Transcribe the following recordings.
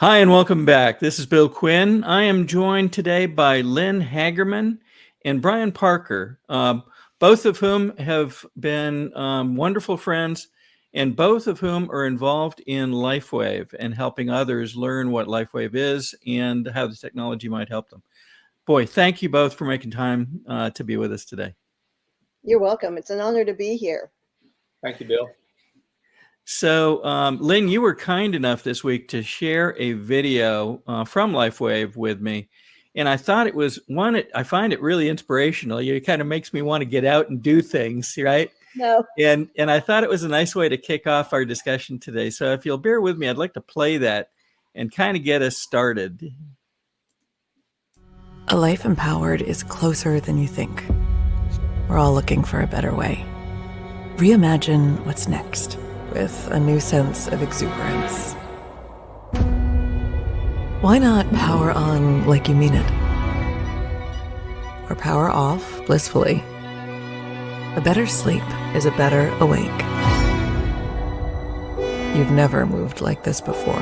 Hi, and welcome back. This is Bill Quinn. I am joined today by Lynne Haggerman and Brian Parker, both of whom have been wonderful friends, and both of whom are involved in Lifewave and helping others learn what Lifewave is and how the technology might help them. Boy, thank you both for making time to be with us today. You're welcome. It's an honor to be here. Thank you, Bill. So, Lynne, you were kind enough this week to share a video from Lifewave with me. And I thought it was I find it really inspirational. It kind of makes me want to get out and do things, right? No. And I thought it was a nice way to kick off our discussion today. So if you'll bear with me, I'd like to play that and kind of get us started. A life empowered is closer than you think. We're all looking for a better way. Reimagine what's next with a new sense of exuberance. Why not power on like you mean it? Or power off blissfully? A better sleep is a better awake. You've never moved like this before.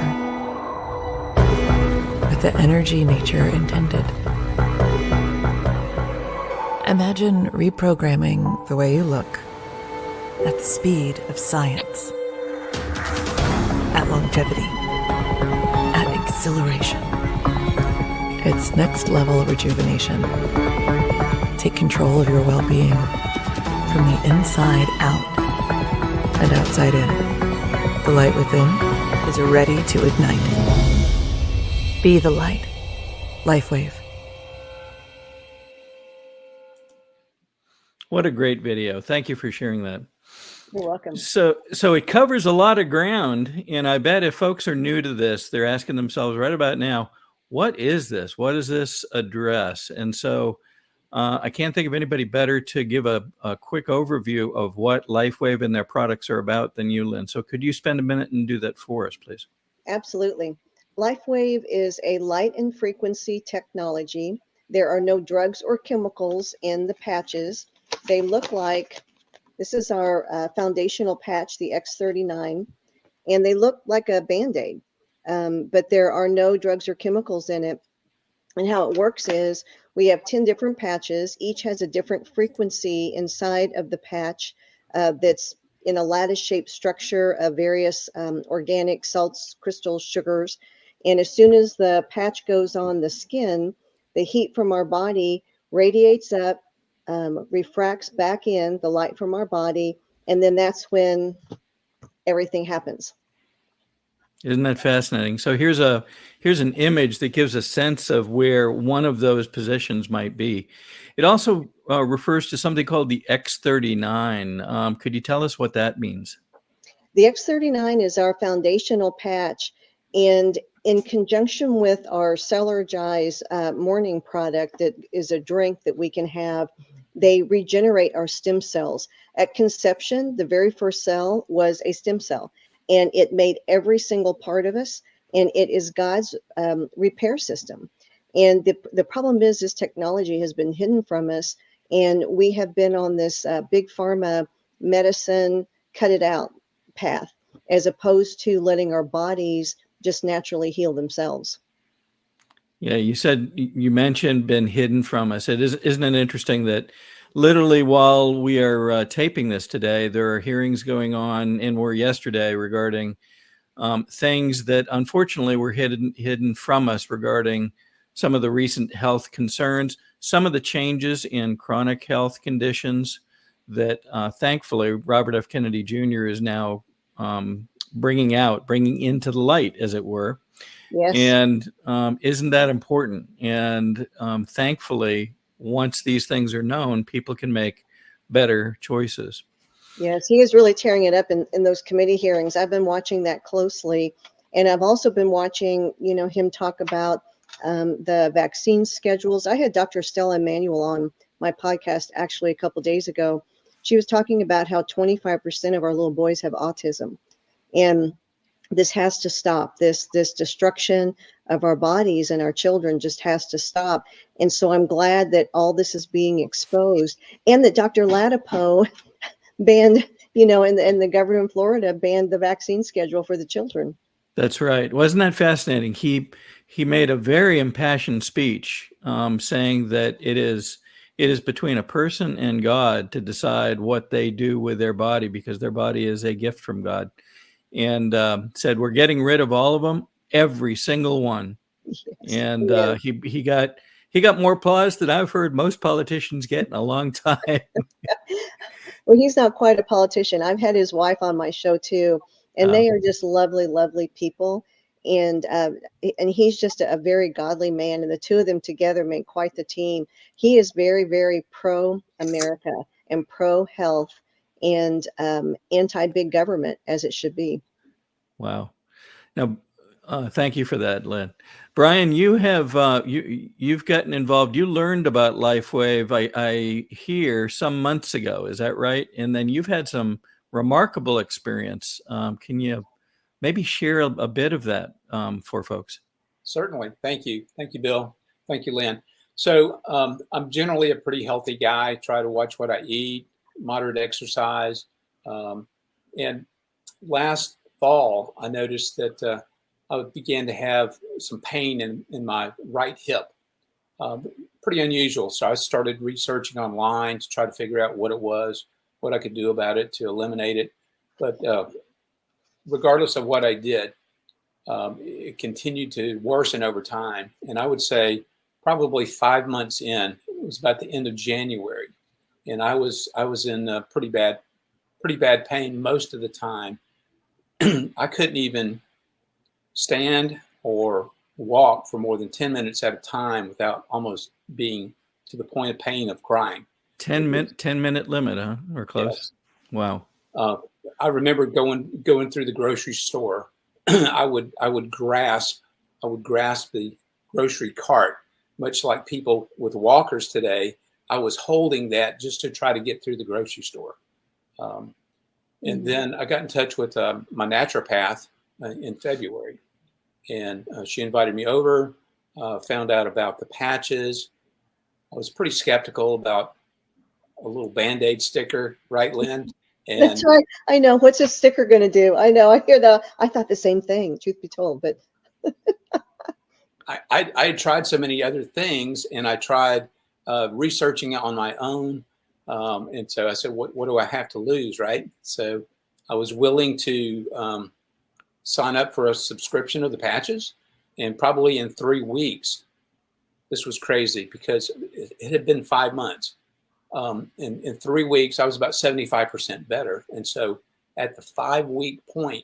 With the energy nature intended. Imagine reprogramming the way you look at the speed of science, at longevity, at exhilaration. It's next level rejuvenation. Take control of your well-being from the inside out and outside in. The light within is ready to ignite. Be the light. Lifewave. What a great video. Thank you for sharing that. You're welcome. So it covers a lot of ground, and I bet if folks are new to this, they're asking themselves right about now, what is this? What does this address? And so I can't think of anybody better to give a quick overview of what Lifewave and their products are about than you, Lynne. So could you spend a minute and do that for us, please? Absolutely. Lifewave is a light and frequency technology. There are no drugs or chemicals in the patches. They look like, this is our foundational patch, the X39, and they look like a Band-Aid, but there are no drugs or chemicals in it. And how it works is we have 10 different patches. Each has a different frequency inside of the patch that's in a lattice-shaped structure of various organic salts, crystals, sugars. And as soon as the patch goes on the skin, the heat from our body radiates up, refracts back in the light from our body, and then that's when everything happens. Isn't that fascinating? So here's an image that gives a sense of where one of those positions might be. It also refers to something called the X39. Could you tell us what that means? The X39 is our foundational patch, and in conjunction with our Celergize morning product, that is a drink that we can have, they regenerate our stem cells. At conception, the very first cell was a stem cell, and it made every single part of us, and it is God's repair system. And the problem is this technology has been hidden from us, and we have been on this big pharma medicine, cut it out path, as opposed to letting our bodies just naturally heal themselves. Yeah, you mentioned been hidden from us. Isn't it interesting that literally while we are taping this today, there are hearings going on and were yesterday regarding things that unfortunately were hidden from us regarding some of the recent health concerns, some of the changes in chronic health conditions that thankfully Robert F. Kennedy Jr. is now bringing into the light, as it were. Yes. And isn't that important? And thankfully, once these things are known, people can make better choices. Yes, he is really tearing it up in those committee hearings. I've been watching that closely. And I've also been watching, him talk about the vaccine schedules. I had Dr. Stella Emanuel on my podcast actually a couple days ago. She was talking about how 25% of our little boys have autism. And this has to stop. This destruction of our bodies and our children just has to stop. And so I'm glad that all this is being exposed, and that Dr. Latipo banned, and the governor in Florida banned the vaccine schedule for the children. That's right. Wasn't that fascinating? He made a very impassioned speech, saying that it is between a person and God to decide what they do with their body, because their body is a gift from God, and said we're getting rid of all of them, every single one. Yes. And Yeah. he got more applause than I've heard most politicians get in a long time. Well, he's not quite a politician. I've had his wife on my show too, and Uh, they are just lovely, lovely people. And he's just a very godly man, and the two of them together make quite the team. He is very, very pro America and pro health and anti big government, as it should be. wow. Now, thank you for that, Lynn. Brian, you've gotten involved. You learned about Lifewave, I hear, some months ago. Is that right? And then you've had some remarkable experience. Can you maybe share a bit of that for folks? Certainly. Thank you. Thank you, Bill. Thank you, Lynn. So I'm generally a pretty healthy guy. Try to watch what I eat, moderate exercise. And last fall, I noticed that I began to have some pain in my right hip. Pretty unusual. So I started researching online to try to figure out what it was, what I could do about it to eliminate it. But regardless of what I did, it continued to worsen over time. And I would say probably 5 months in, it was about the end of January, and I was in pretty bad pain most of the time. I couldn't even stand or walk for more than 10 minutes at a time without almost being to the point of pain of crying. 10-minute limit, huh? Or close? Yes. Wow. I remember going through the grocery store. I would grasp the grocery cart, much like people with walkers today. I was holding that just to try to get through the grocery store. And then I got in touch with my naturopath in February, and she invited me over, found out about the patches. I was pretty skeptical about a little Band-Aid sticker, right, Lynn? And That's right. I know. What's a sticker going to do? I know. I hear that. I thought the same thing, truth be told. But I had tried so many other things, and I tried researching it on my own. And so I said, what do I have to lose, right? So I was willing to sign up for a subscription of the patches. And probably in 3 weeks, this was crazy because it had been 5 months. In 3 weeks, I was about 75% better. And so at the 5-week point,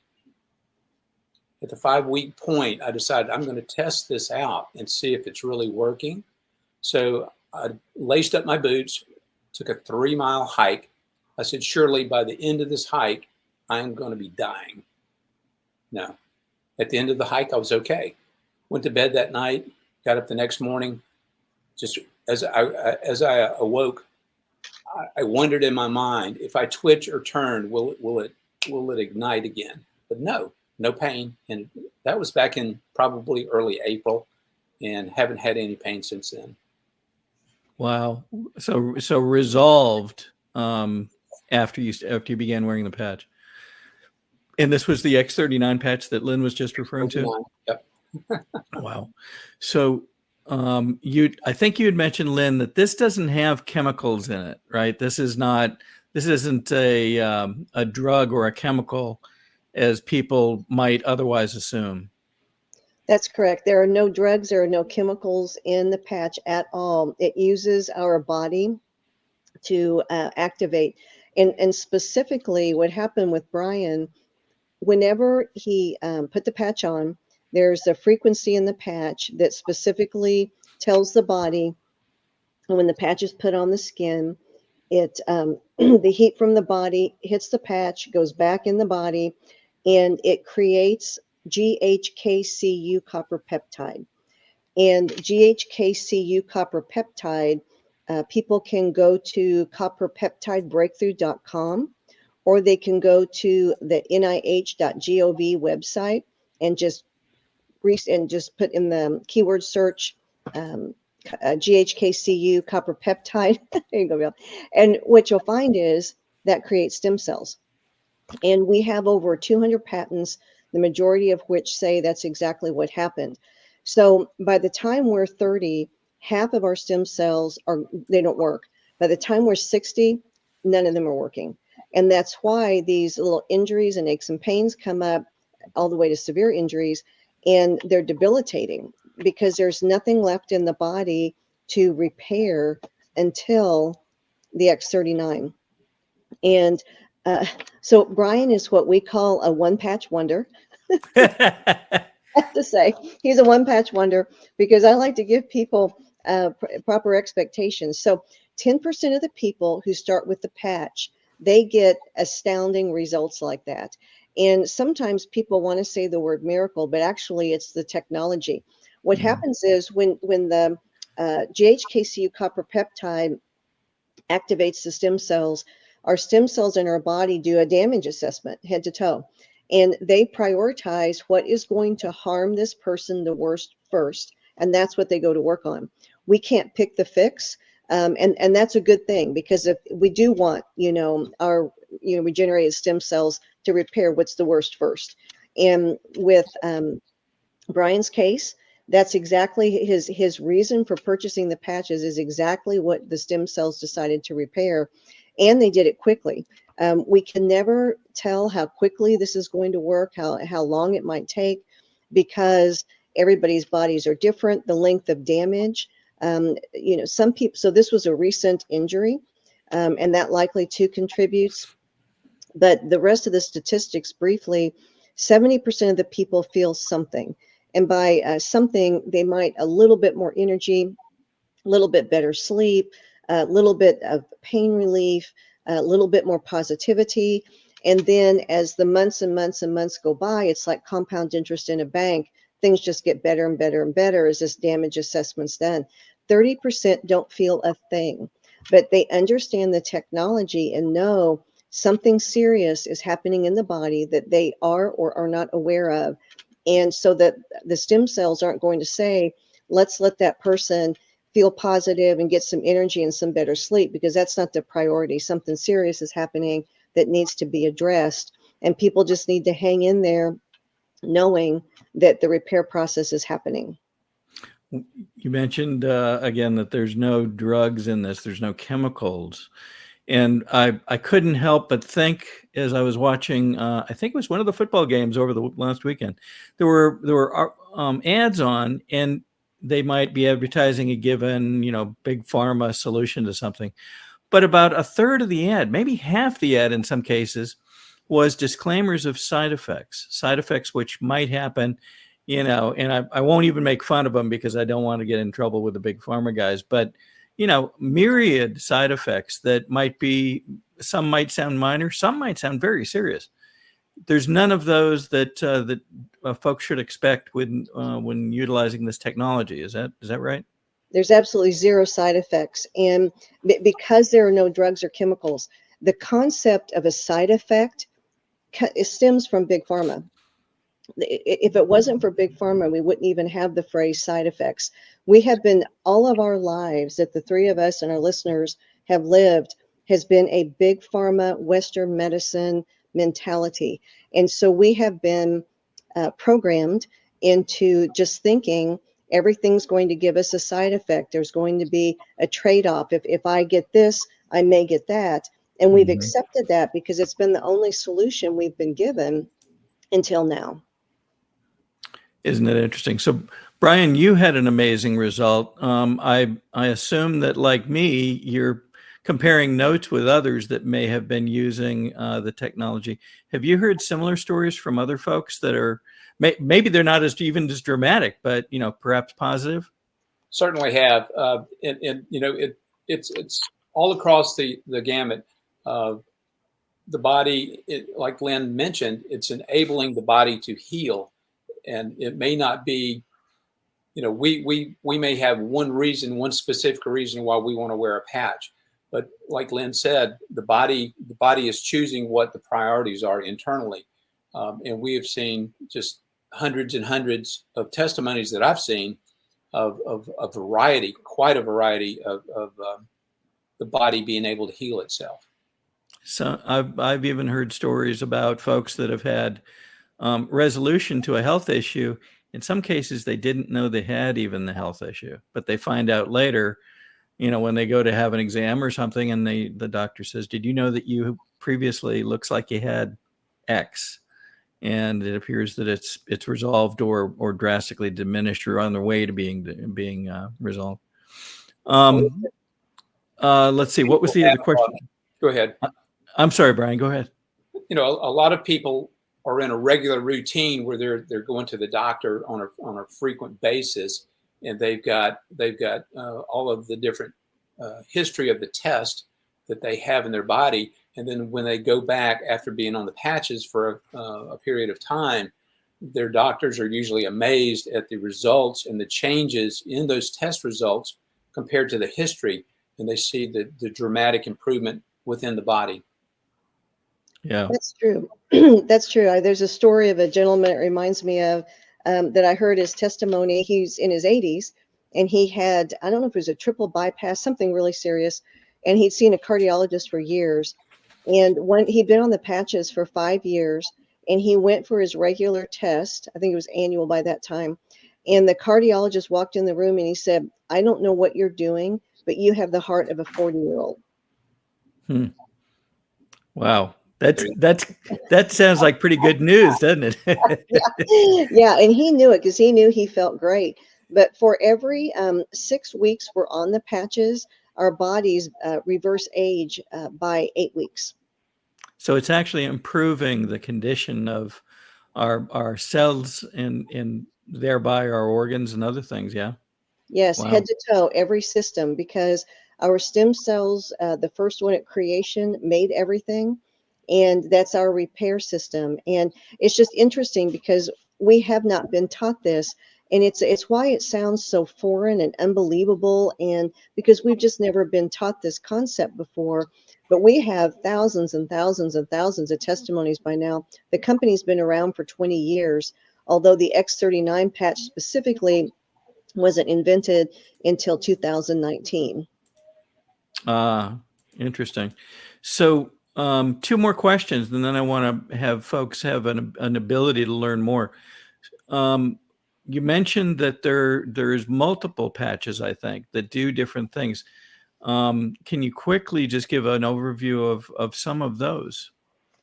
I decided I'm going to test this out and see if it's really working. So I laced up my boots, took a 3-mile hike. I said, surely by the end of this hike, I'm going to be dying. No. At the end of the hike, I was okay. Went to bed that night, got up the next morning. Just as I awoke, I wondered in my mind, if I twitch or turn, will it ignite again? But no pain. And that was back in probably early April, and haven't had any pain since then. Wow. So resolved after you began wearing the patch. And this was the X39 patch that Lynn was just referring to? Yep. Wow. So I think you had mentioned, Lynn, that this doesn't have chemicals in it, right? This isn't a drug or a chemical as people might otherwise assume. that's correct. There are no drugs, there are no chemicals in the patch at all. It uses our body to activate. And specifically, what happened with Brian, whenever he put the patch on, there's a frequency in the patch that specifically tells the body, and when the patch is put on the skin, it the heat from the body hits the patch, goes back in the body, and it creates GHKCU copper peptide. And GHKCU copper peptide, people can go to copperpeptidebreakthrough.com, or they can go to the nih.gov website and just put in the keyword search GHKCU copper peptide. There you go, Bill. And what you'll find is that creates stem cells. And we have over 200 patents the majority of which say that's exactly what happened. So by the time we're 30, half of our stem cells they don't work. By the time we're 60, none of them are working. And that's why these little injuries and aches and pains come up, all the way to severe injuries, and they're debilitating because there's nothing left in the body to repair until the X39. And so Brian is what we call a one-patch wonder. I have to say, he's a one-patch wonder because I like to give people proper expectations. So 10% of the people who start with the patch, they get astounding results like that. And sometimes people want to say the word miracle, but actually it's the technology. What happens is when the GHKCU copper peptide activates the stem cells, our stem cells in our body do a damage assessment head to toe. And they prioritize what is going to harm this person the worst first. And that's what they go to work on. We can't pick the fix. And that's a good thing, because if we do want, our, regenerated stem cells to repair what's the worst first. And with Brian's case, that's exactly his reason for purchasing the patches is exactly what the stem cells decided to repair. And they did it quickly. We can never tell how quickly this is going to work, how long it might take, because everybody's bodies are different, the length of damage. Some people, so this was a recent injury, and that likely too contributes. But the rest of the statistics, briefly, 70% of the people feel something. And by something, they might a little bit more energy, a little bit better sleep, a little bit of pain relief, a little bit more positivity. And then as the months and months and months go by, it's like compound interest in a bank. Things just get better and better and better as this damage assessment's done. 30% don't feel a thing, but they understand the technology and know something serious is happening in the body that they are or are not aware of. And so that the stem cells aren't going to say, let's let that person feel positive and get some energy and some better sleep, because that's not the priority. Something serious is happening that needs to be addressed. And people just need to hang in there knowing that the repair process is happening. You mentioned again that there's no drugs in this, there's no chemicals. And I couldn't help but think, as I was watching, I think it was one of the football games over the last weekend, there were ads on, and they might be advertising a given, big pharma solution to something. But about a third of the ad, maybe half the ad in some cases, was disclaimers of side effects which might happen, and I won't even make fun of them because I don't want to get in trouble with the big pharma guys, but myriad side effects that some might sound minor, some might sound very serious. There's none of those that folks should expect when utilizing this technology. Is that right? There's absolutely zero side effects. And because there are no drugs or chemicals, the concept of a side effect stems from big pharma. If it wasn't for big pharma, we wouldn't even have the phrase side effects. We have been, all of our lives that the three of us and our listeners have lived has been a big pharma, Western medicine mentality. And so we have been programmed into just thinking everything's going to give us a side effect. There's going to be a trade-off. If I get this, I may get that. And we've accepted that because it's been the only solution we've been given until now. Isn't it interesting? So, Brian, you had an amazing result. I assume that, like me, you're comparing notes with others that may have been using the technology. Have you heard similar stories from other folks that are maybe they're not even as dramatic, but perhaps positive? Certainly have, it's all across the gamut. The body, like Lynne mentioned, it's enabling the body to heal. And it may not be, we may have one specific reason why we want to wear a patch. But like Lynne said, the body is choosing what the priorities are internally. And we have seen just hundreds and hundreds of testimonies that I've seen of a variety, quite a variety of the body being able to heal itself. So I've even heard stories about folks that have had resolution to a health issue. In some cases, they didn't know they had even the health issue, but they find out later, when they go to have an exam or something, and the doctor says, "Did you know that you previously looks like you had X?" And it appears that it's resolved or drastically diminished or on the way to being resolved. Let's see. What was the other question? Go ahead. I'm sorry, Brian. Go ahead. A lot of people are in a regular routine where they're going to the doctor on a frequent basis, and they've got all of the different history of the test that they have in their body. And then when they go back after being on the patches for a period of time, their doctors are usually amazed at the results and the changes in those test results compared to the history, and they see the dramatic improvement within the body. Yeah, that's true. That's true. There's a story of a gentleman it reminds me of that I heard his testimony. He's in his 80s, and he had, I don't know if it was a triple bypass, something really serious, and he'd seen a cardiologist for years. And when he'd been on the patches for 5 years, and he went for his regular test, I think it was annual by that time, and the cardiologist walked in the room and he said, "I don't know what you're doing, but you have the heart of a 40-year-old." Wow. That sounds like pretty good news, doesn't it? Yeah, and he knew it because he knew he felt great. But for every 6 weeks we're on the patches, our bodies reverse age by 8 weeks. So it's actually improving the condition of our cells and thereby our organs and other things. Yeah. Yes, Wow. head to toe, every system, because our stem cells, the first one at creation, made everything. And that's our repair system. And it's just interesting because we have not been taught this. And it's why it sounds so foreign and unbelievable. And because we've just never been taught this concept before. But we have thousands and thousands and thousands of testimonies by now. The company's been around for 20 years, although the X39 patch specifically wasn't invented until 2019. Interesting. So 2 more questions, and then I want to have folks have an ability to learn more. You mentioned that there's multiple patches, I think, that do different things. Can you quickly just give an overview of some of those?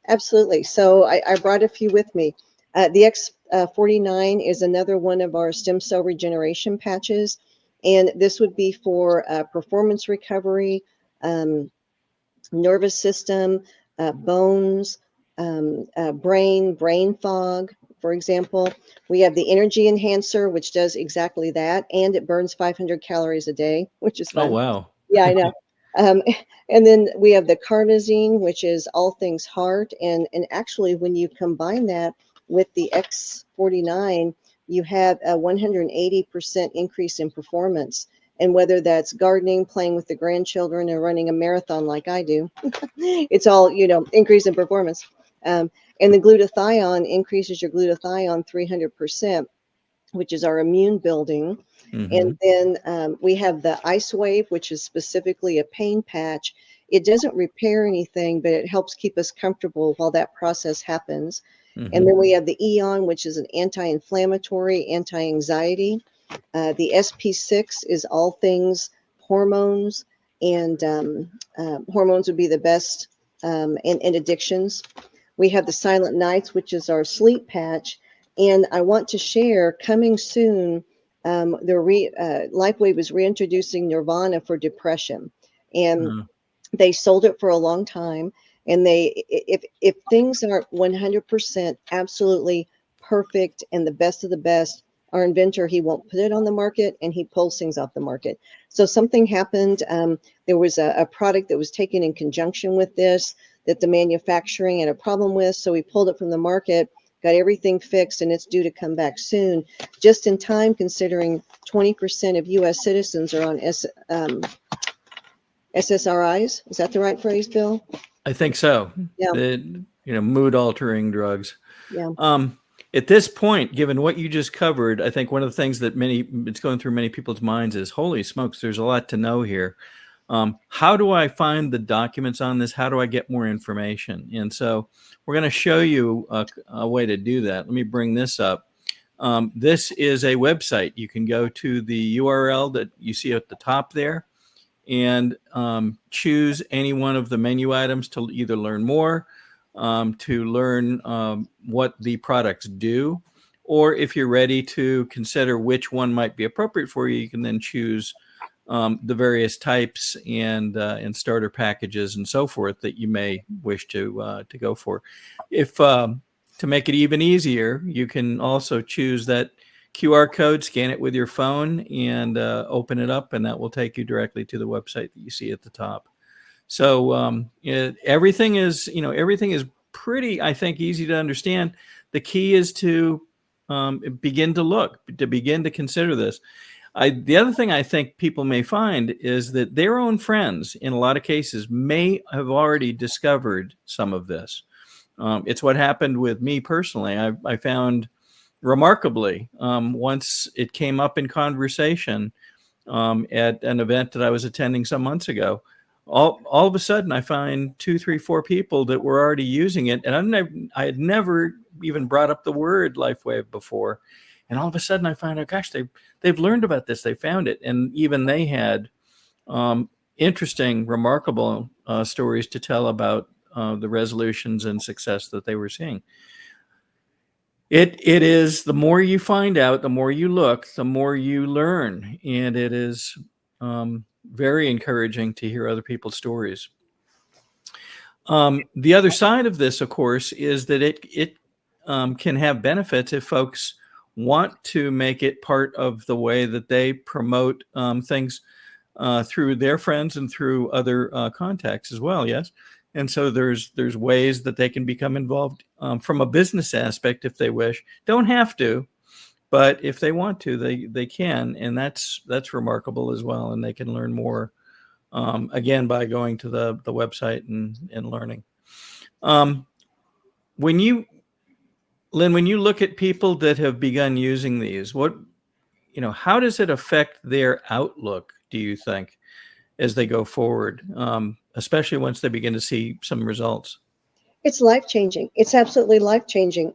Absolutely. So I brought a few with me. The X49 is another one of our stem cell regeneration patches, and this would be for performance recovery, nervous system, bones, brain fog, for example. We have the energy enhancer, which does exactly that, and it burns 500 calories a day, which is fun. Oh, wow. Yeah, I know. And then we have the carnosine, which is all things heart. And actually, when you combine that with the X49, you have a 180% increase in performance. And whether that's gardening, playing with the grandchildren, or running a marathon like I do, it's all, increase in performance. And the glutathione increases your glutathione 300%, which is our immune building. Mm-hmm. And then we have the Lifewave, which is specifically a pain patch. It doesn't repair anything, but it helps keep us comfortable while that process happens. Mm-hmm. And then we have the Eon, which is an anti-inflammatory, anti-anxiety. The SP6 is all things hormones, and hormones would be the best, and addictions. We have the Silent Nights, which is our sleep patch. And I want to share, coming soon, Lifewave is reintroducing Nirvana for depression. And they sold it for a long time. And if things aren't 100% absolutely perfect and the best of the best, our inventor, he won't put it on the market, and he pulls things off the market. So something happened. There was a product that was taken in conjunction with this that the manufacturing had a problem with. So we pulled it from the market, got everything fixed, and it's due to come back soon, just in time, considering 20% of U.S. citizens are on SSRIs. Is that the right phrase, Bill? I think so. Yeah. Mood-altering drugs. Yeah. At this point, given what you just covered, I think one of the things that it's going through many people's minds is, holy smokes, there's a lot to know here. How do I find the documents on this? How do I get more information? And so we're going to show you a way to do that. Let me bring this up. This is a website. You can go to the URL that you see at the top there and choose any one of the menu items to either learn more, to learn what the products do, or if you're ready to consider which one might be appropriate for you, you can then choose the various types and starter packages and so forth that you may wish to go for. If to make it even easier, you can also choose that QR code, scan it with your phone, and open it up, and that will take you directly to the website that you see at the top. So everything is pretty, I think, easy to understand. The key is to begin to look, to begin to consider this. The other thing I think people may find is that their own friends, in a lot of cases, may have already discovered some of this. It's what happened with me personally. I found remarkably, once it came up in conversation at an event that I was attending some months ago, all of a sudden I find 2, 3, 4 people that were already using it, and I had never even brought up the word Lifewave before. And all of a sudden I find out, gosh, they've learned about this, they found it, and even they had interesting, remarkable stories to tell about the resolutions and success that they were seeing. It is, the more you find out, the more you look, the more you learn, and it is very encouraging to hear other people's stories. The other side of this, of course, is that it can have benefits if folks want to make it part of the way that they promote things through their friends and through other contacts as well. Yes. And so there's ways that they can become involved from a business aspect if they wish. Don't have to, but if they want to, they can, and that's remarkable as well. And they can learn more again by going to the website and learning. Lynne, when you look at people that have begun using these, how does it affect their outlook, do you think, as they go forward, especially once they begin to see some results? It's life-changing. It's absolutely life-changing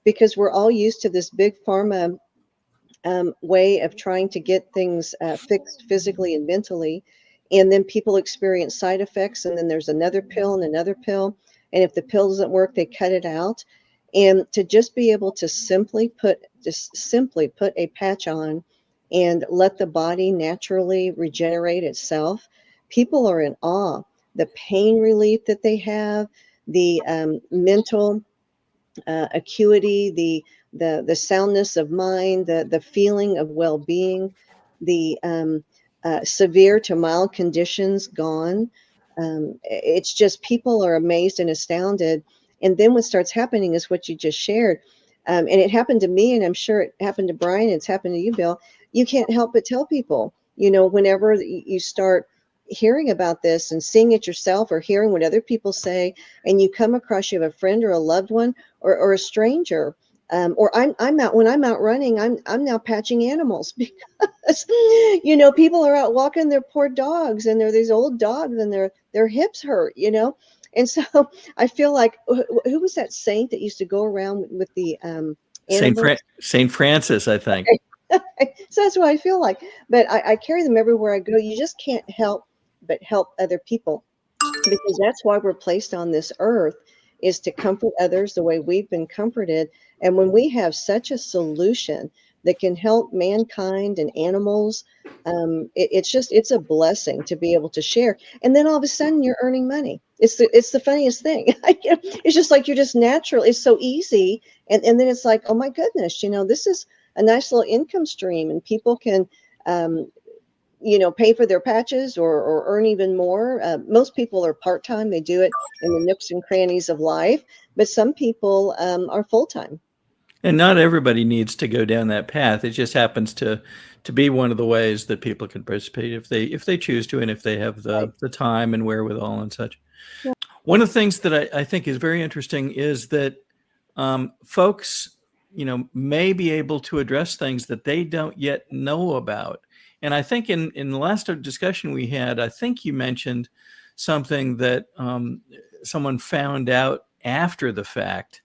because we're all used to this big pharma way of trying to get things fixed physically and mentally. And then people experience side effects, and then there's another pill and another pill. And if the pill doesn't work, they cut it out. And to just be able to simply put a patch on and let the body naturally regenerate itself, people are in awe. The pain relief that they have, the mental acuity, the soundness of mind, the feeling of well-being, the severe to mild conditions gone. It's just, people are amazed and astounded. And then what starts happening is what you just shared. And it happened to me, and I'm sure it happened to Brian, it's happened to you, Bill. You can't help but tell people, whenever you start hearing about this and seeing it yourself or hearing what other people say, and you come across, you have a friend or a loved one or a stranger, or when I'm out running, I'm now patching animals because, people are out walking their poor dogs, and they're these old dogs, and their hips hurt, And so I feel like, who was that saint that used to go around with the Saint Francis, I think. So that's what I feel like. But I carry them everywhere I go. You just can't help but help other people, because that's why we're placed on this earth, is to comfort others the way we've been comforted. And when we have such a solution that can help mankind and animals, it's a blessing to be able to share. And then all of a sudden you're earning money. It's the funniest thing. It's just like, you're just natural. It's so easy. And then it's like, oh my goodness, this is a nice little income stream, and people can, pay for their patches or earn even more. Most people are part-time. They do it in the nooks and crannies of life, but some people are full-time. And not everybody needs to go down that path. It just happens to be one of the ways that people can participate if they choose to, and if they have the time and wherewithal and such. Yeah. One of the things that I think is very interesting is that folks, may be able to address things that they don't yet know about. And I think in the last discussion we had, I think you mentioned something that someone found out after the fact,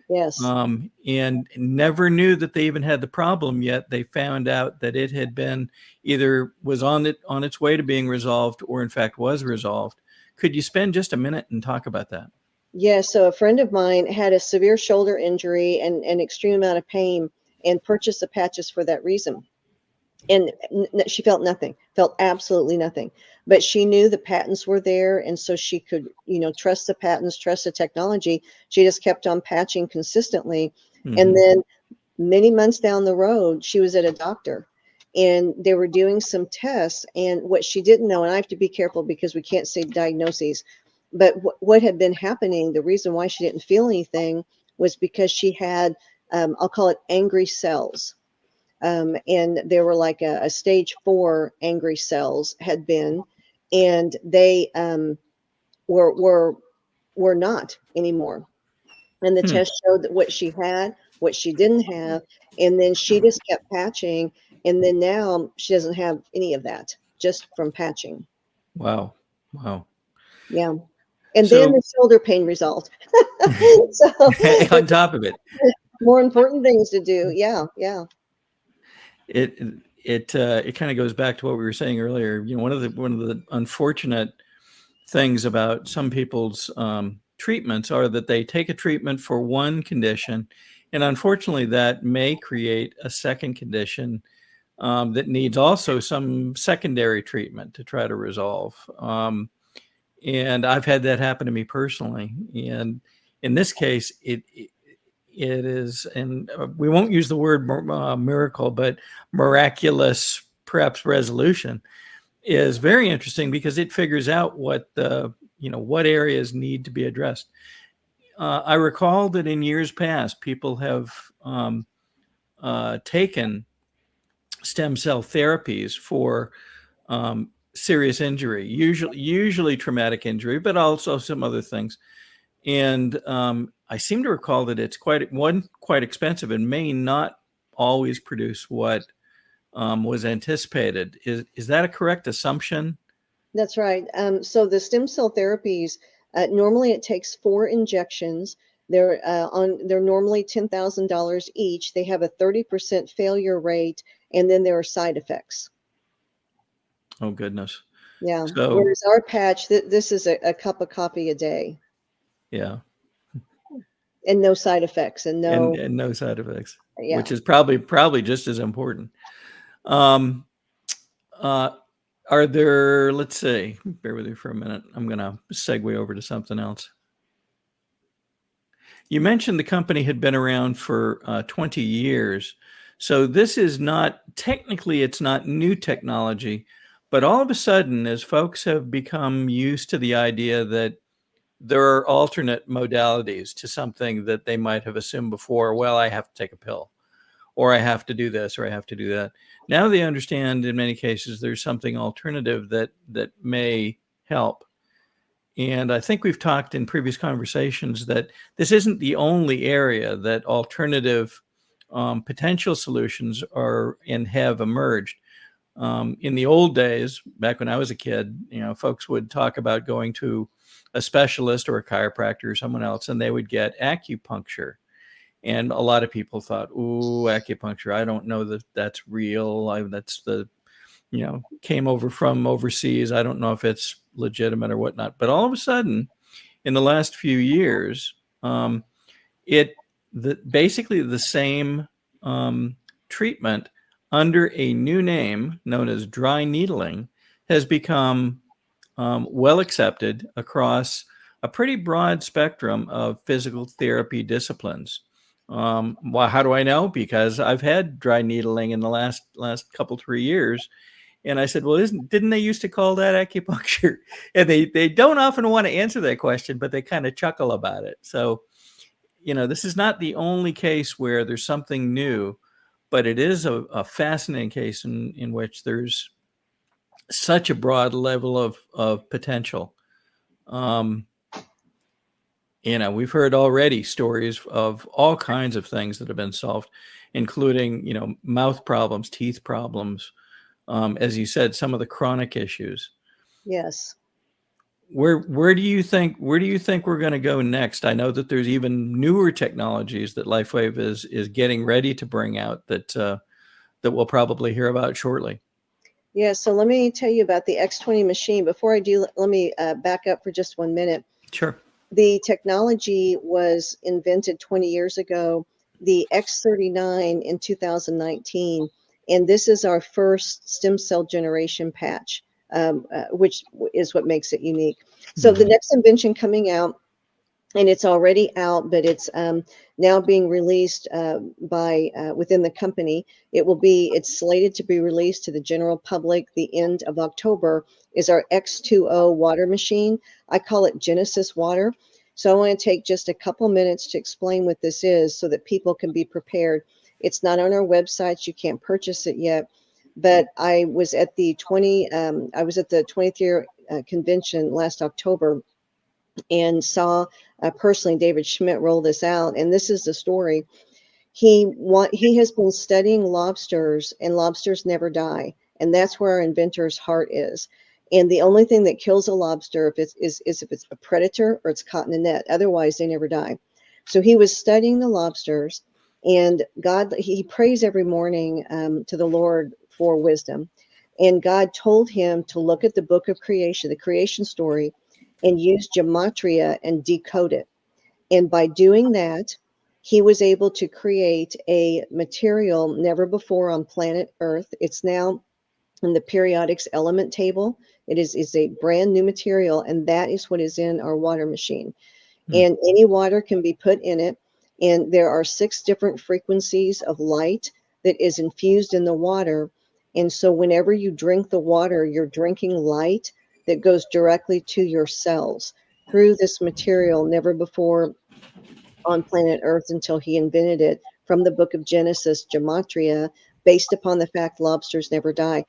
Yes. and never knew that they even had the problem yet. They found out that it had been either was on its way to being resolved, or in fact was resolved. Could you spend just a minute and talk about that? Yeah, so a friend of mine had a severe shoulder injury and an extreme amount of pain and purchased the patches for that reason. And she felt nothing, felt absolutely nothing. But she knew the patents were there, and so she could, trust the patents, trust the technology. She just kept on patching consistently. And then many months down the road, she was at a doctor, and they were doing some tests. And what she didn't know, and I have to be careful because we can't say diagnoses, but what had been happening, the reason why she didn't feel anything was because she had, I'll call it angry cells. And there were like a stage 4 angry cells had been, and they were not anymore. And the test showed that what she had, what she didn't have, and then she just kept patching, and then now she doesn't have any of that just from patching. Wow. Yeah. And So- then the shoulder pain resolved. So On top of it, more important things to do. Yeah. it kind of goes back to what we were saying earlier. One of the unfortunate things about some people's treatments are that they take a treatment for one condition, and unfortunately that may create a second condition that needs also some secondary treatment to try to resolve. And I've had that happen to me personally. And in this case, it is, and we won't use the word miracle, but miraculous, perhaps, resolution is very interesting because it figures out what what areas need to be addressed. I recall that in years past, people have taken stem cell therapies for serious injury, usually traumatic injury, but also some other things. And I seem to recall that it's quite expensive and may not always produce what was anticipated. Is that a correct assumption? That's right. So the stem cell therapies, normally it takes 4 injections. They're normally $10,000 each. They have a 30% failure rate, and then there are side effects. Oh, goodness. Yeah. So, whereas our patch, this is a cup of coffee a day, yeah, and no side effects, and no. and no side effects, Yeah. which is probably just as important. Um, are there? Let's see. Bear with me for a minute. I'm going to segue over to something else. You mentioned the company had been around for 20 years. So this is not, technically, it's not new technology, but all of a sudden, as folks have become used to the idea that there are alternate modalities to something that they might have assumed before, well, I have to take a pill, or I have to do this, or I have to do that. Now they understand in many cases there's something alternative that may help. And I think we've talked in previous conversations that this isn't the only area that alternative potential solutions are and have emerged. In the old days, back when I was a kid, folks would talk about going to a specialist or a chiropractor or someone else, and they would get acupuncture. And a lot of people thought, ooh, acupuncture, I don't know that that's real. That's came over from overseas. I don't know if it's legitimate or whatnot. But all of a sudden, in the last few years, basically the same treatment under a new name known as dry needling has become well accepted across a pretty broad spectrum of physical therapy disciplines. Well, how do I know? Because I've had dry needling in the last couple 3 years. And I said, well, didn't they used to call that acupuncture? And they don't often want to answer that question, but they kind of chuckle about it. So, this is not the only case where there's something new, but it is a fascinating case in which there's such a broad level of potential. We've heard already stories of all kinds of things that have been solved, including, mouth problems, teeth problems, as you said, some of the chronic issues. Yes. Where do you think we're going to go next? I know that there's even newer technologies that Lifewave is getting ready to bring out that we'll probably hear about shortly. Yeah, so let me tell you about the X20 machine. Before I do, let me back up for just 1 minute. Sure. The technology was invented 20 years ago, the X39 in 2019, and this is our first stem cell generation patch, which is what makes it unique. So the next invention coming out, and it's already out, but it's now being released by within the company. It's slated to be released to the general public the end of October, is our X2O water machine. I call it Genesis Water. So I want to take just a couple minutes to explain what this is so that people can be prepared. It's not on our websites. You can't purchase it yet. But I was at the 20th year convention last October and saw personally David Schmidt roll this out. And this is the story. He has been studying lobsters, and lobsters never die. And that's where our inventor's heart is. And the only thing that kills a lobster if it's a predator or it's caught in a net. Otherwise, they never die. So he was studying the lobsters, and he prays every morning to the Lord for wisdom. And God told him to look at the book of creation, the creation story, and use gematria and decode it. And by doing that, he was able to create a material never before on planet Earth. It's now in the periodic element table. It is a brand new material, and that is what is in our water machine. And any water can be put in it. And there are 6 different frequencies of light that is infused in the water. And so whenever you drink the water, you're drinking light that goes directly to your cells through this material never before on planet Earth until he invented it from the book of Genesis, gematria, based upon the fact lobsters never die.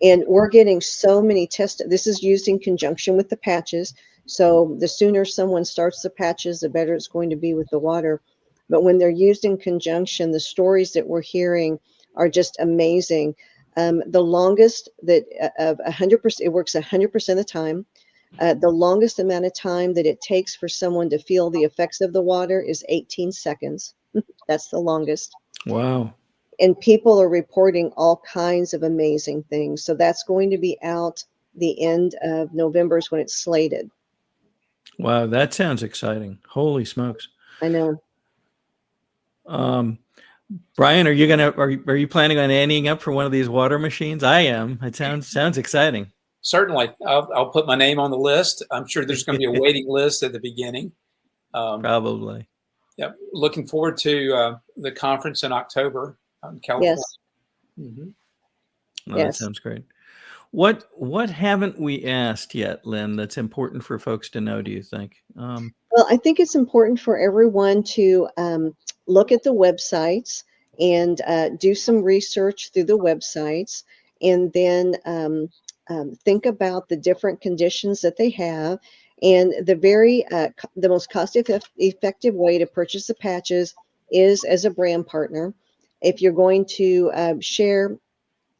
And we're getting so many tests. This is used in conjunction with the patches. So the sooner someone starts the patches, the better it's going to be with the water. But when they're used in conjunction, the stories that we're hearing are just amazing. The longest that of 100%, it works 100% of the time. The longest amount of time that it takes for someone to feel the effects of the water is 18 seconds. That's the longest. Wow. And people are reporting all kinds of amazing things. So that's going to be out the end of November is when it's slated. Wow, that sounds exciting. Holy smokes. I know. Brian, are you planning on ending up for one of these water machines? I am. It sounds exciting. Certainly. I'll put my name on the list. I'm sure there's going to be a waiting list at the beginning. Probably. Yeah. Looking forward to the conference in October in California. Yes. Mm-hmm. Oh, Yes. That sounds great. What haven't we asked yet, Lynn, that's important for folks to know, do you think? Well, I think it's important for everyone to look at the websites and do some research through the websites, and then think about the different conditions that they have. And the most cost-effective way to purchase the patches is as a brand partner. If you're going to share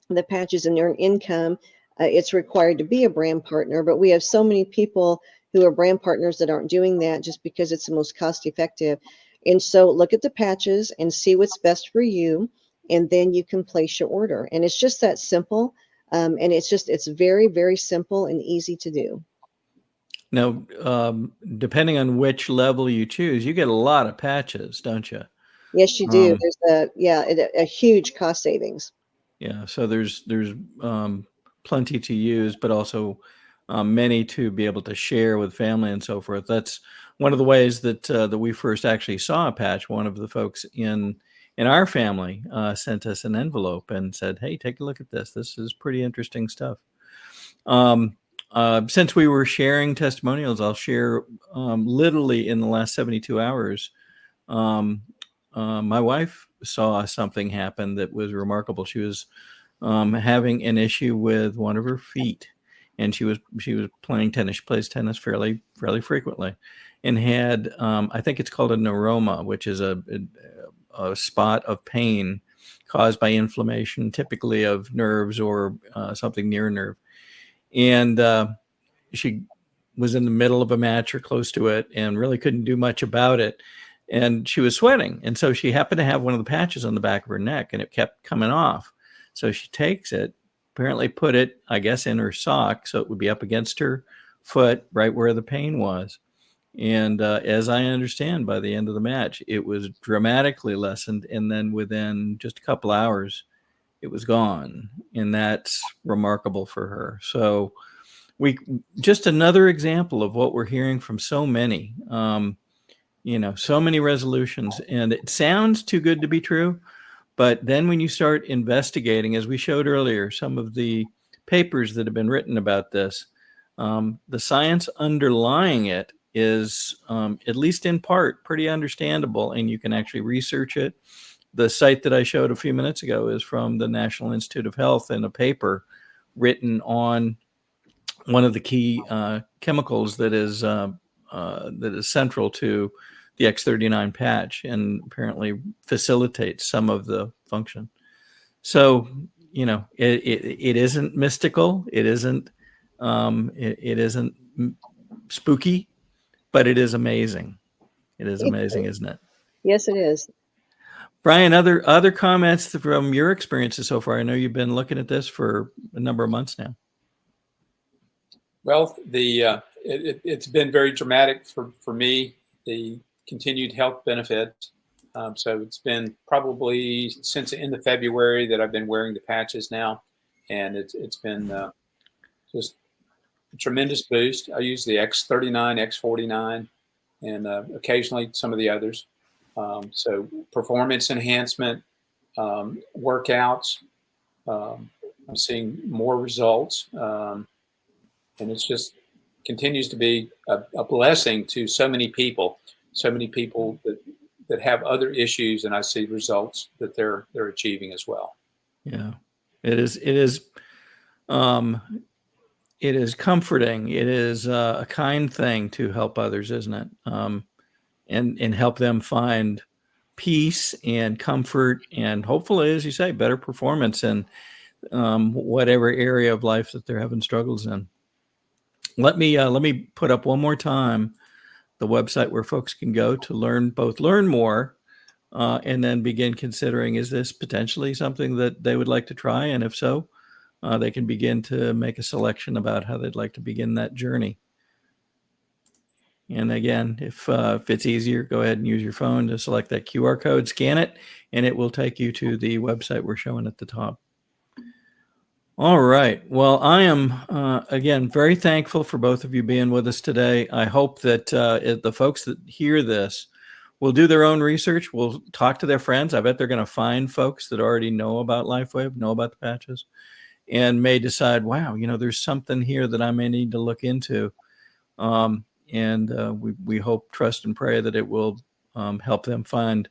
the patches and earn income, it's required to be a brand partner. But we have so many people who are brand partners that aren't doing that just because it's the most cost effective. And so look at the patches and see what's best for you, and then you can place your order. And it's just that simple. And it's very, very simple and easy to do. Now, depending on which level you choose, you get a lot of patches, don't you? Yes, you do. There's a huge cost savings. Yeah, so there's plenty to use, but also many to be able to share with family and so forth. That's one of the ways that we first actually saw a patch. One of the folks in our family sent us an envelope and said, "Hey, take a look at this. This is pretty interesting stuff." Since we were sharing testimonials, I'll share literally in the last 72 hours. My wife saw something happen that was remarkable. She was having an issue with one of her feet, and she was playing tennis. She plays tennis fairly frequently, and had I think it's called a neuroma, which is a spot of pain caused by inflammation, typically of nerves or something near a nerve. And she was in the middle of a match or close to it and really couldn't do much about it. And she was sweating. And so she happened to have one of the patches on the back of her neck, and it kept coming off. So she takes it, apparently put it, I guess, in her sock so it would be up against her foot right where the pain was. And as I understand, by the end of the match, it was dramatically lessened. And then within just a couple hours, it was gone. And that's remarkable for her. So we just another example of what we're hearing from so many, so many resolutions. And it sounds too good to be true. But then when you start investigating, as we showed earlier, some of the papers that have been written about this, the science underlying it is, at least in part, pretty understandable, and you can actually research it. The site that I showed a few minutes ago is from the National Institute of Health, and a paper written on one of the key chemicals that is central to the X39 patch, and apparently facilitates some of the function. So, it isn't mystical. It isn't spooky, but it is amazing. It is amazing, isn't it? Yes, it is. Brian, other comments from your experiences so far? I know you've been looking at this for a number of months now. Well, it's been very dramatic for me, the continued health benefits. So it's been probably since the end of February that I've been wearing the patches now, and it's been just a tremendous boost. I use the X39, X49, and occasionally some of the others. So performance enhancement, workouts, I'm seeing more results, and it's just continues to be a blessing to so many people that have other issues, and I see results that they're achieving as well. Yeah, it is comforting. It is a kind thing to help others, isn't it? And help them find peace and comfort, and hopefully, as you say, better performance in whatever area of life that they're having struggles in. Let me put up one more time the website where folks can go to learn more and then begin considering, is this potentially something that they would like to try? And if so, they can begin to make a selection about how they'd like to begin that journey. And again, if it's easier, go ahead and use your phone to select that QR code, scan it, and it will take you to the website we're showing at the top. All right. Well, I am, again, very thankful for both of you being with us today. I hope that the folks that hear this will do their own research. Will talk to their friends. I bet they're going to find folks that already know about Lifewave, know about the patches, and may decide, wow, there's something here that I may need to look into. We hope, trust, and pray that it will help them find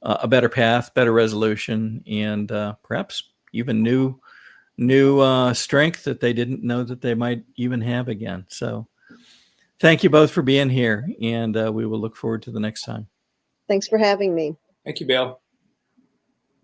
a better path, better resolution, and perhaps even new strength that they didn't know that they might even have again. So thank you both for being here, and we will look forward to the next time. Thanks for having me. Thank you, Bill.